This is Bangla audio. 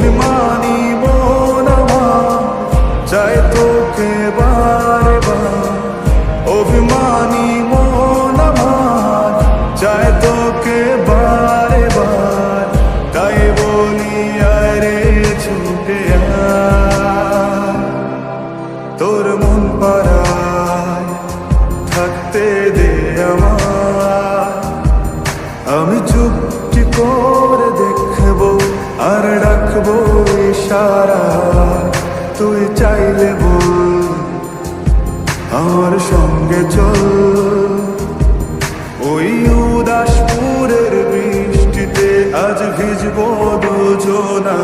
অভিমানী মন আমার চাই তোকে বারে বার, অভিমানী মন আমার চাই তোকে বারে বার। তাই বলি আরে ছুটে আয়, তোর মন পাড়ায় থাকতে দে আমায়। আমি চুপটি করে দেখবো আর রাখবো ইশারা, তুই চাইলে বল আমার সঙ্গে চল। ওই উদাসপুরের বৃষ্টিতে আজ ভিজবো দুজনা।